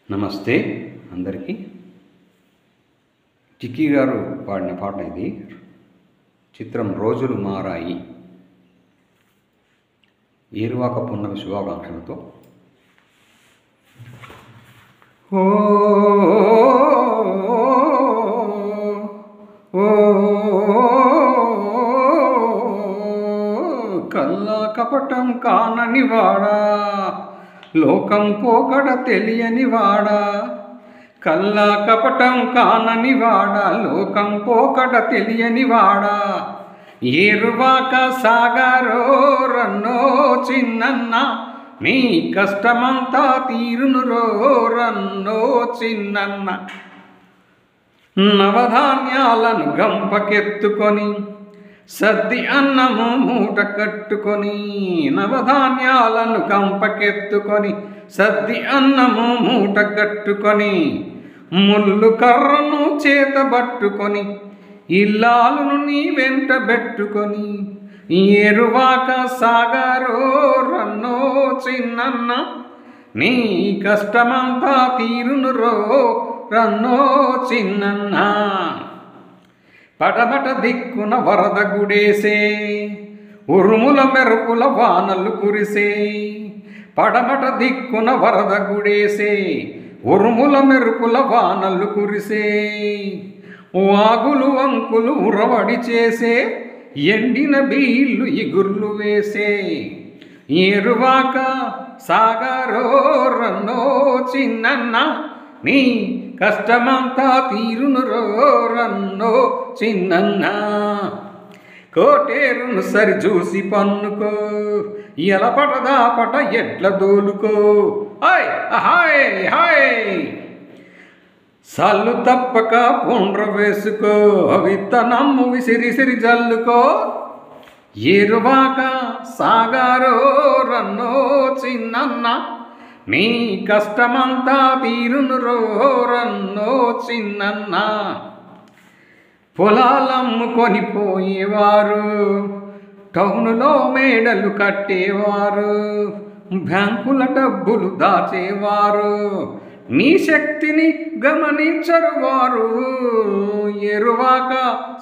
నమస్తే అందరికీ. చిక్కీ గారు పాడిన పాట ఇది. చిత్రం రోజులు మారాయి. ఏరువాక పున్నమి శుభాకాంక్షలతో. ఓ కల్లా కపటం కానని వాడా, లోకం పోకడ తెలియని వాడా. కల్లా కపటం కానని వాడా, లోకం పోకడ తెలియని వాడా. ఏరువాక సాగరో రన్నో చిన్నన్న, నీ కష్టమంతా తీరును రో రన్నో చిన్నన్న. నవధాన్యాలను గంపకెత్తుకొని, సద్ది అన్నము మూట కట్టుకొని. నవధాన్యాలను గంపకెత్తుకొని, సద్ది అన్నము మూట కట్టుకొని. ముళ్ళు కర్రను చేతబట్టుకొని, ఇల్లాలును నీ వెంట పెట్టుకొని. ఏరువాక సాగరో రన్నో చిన్నన్న, నీ కష్టమంతా తీరును రో రన్నో చిన్నన్న. పడమట దిక్కున వరద గుడేసే, ఉరుముల మెరుపుల వానలు కురిసే. పడమట దిక్కున వరద గుడేసే, ఉరుముల మెరుపుల వానలు కురిసే. వాగులు వంకులు ఉరవడి చేసే, ఎండిన బీళ్ళు ఇగుర్లు వేసే. ఏరువాక సాగరో రన్నో చిన్నన్న, నీ కష్టమంతా తీరును రో రన్నో చిన్నన్న. కోటేరును సరిచూసి పన్నుకో, ఎలపటదాపట ఎట్ల దోలుకో. హాయ్ హాయ్ హాయ్ సల్లు తప్పక పుండ్ర వేసుకో, విత్తనమ్ము విసిరిసిరి జల్లుకో. ఏరువాక సాగరో రన్నో చిన్నన్న, నీ కష్టమంతా తీరును రో రన్నో చిన్నన్న. పొలాలమ్ముకొని పోయేవారు, టౌనులో మేడలు కట్టేవారు, బ్యాంకుల డబ్బులు దాచేవారు, నీ శక్తిని గమనించరు వారు. ఏరువాక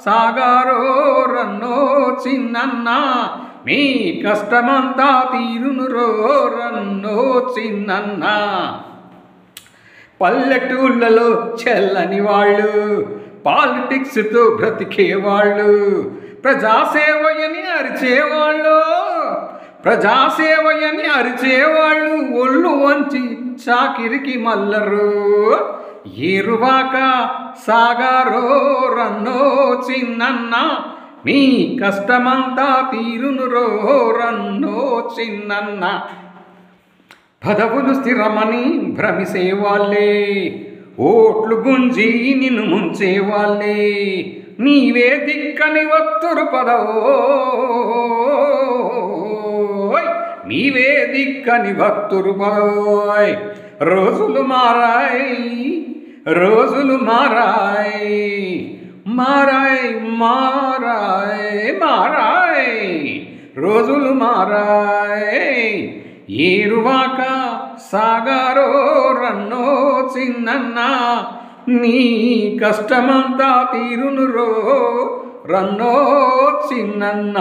సాగరో రన్నో చిన్నన్న, నీ కష్టమంతా తీరును రో రన్నో చిన్నన్న. పల్లెటూళ్ళలో చెల్లని వాళ్ళు, పాలిటిక్స్తో బ్రతికేవాళ్ళు, ప్రజాసేవయని అరిచేవాళ్ళు, ప్రజాసేవయని అరిచేవాళ్ళు ఒళ్ళు వంచి చాకిరికి మల్లరు. ఏరువాక సాగరో రన్నో చిన్నన్న, నీ కష్టమంతా తీరును రో రన్నో చిన్నన్న. పదవులు స్థిరమని భ్రమిసేవాళ్ళే, ఓట్లు గుంజి నిన్ను ముంచేవాళ్ళే. నీవే దిక్కని వత్తురు పదవో, నీవే దిక్కని వత్తురు పదవోయ్. రోజులు మారాయి, రోజులు మారాయి, మారాయి మారాయి మారాయి, రోజులు మారాయి. ఏరువాక సాగరో రన్నో చిన్నన్న, నీ కష్టమంతా తీరును రో రన్నో చిన్నన్న.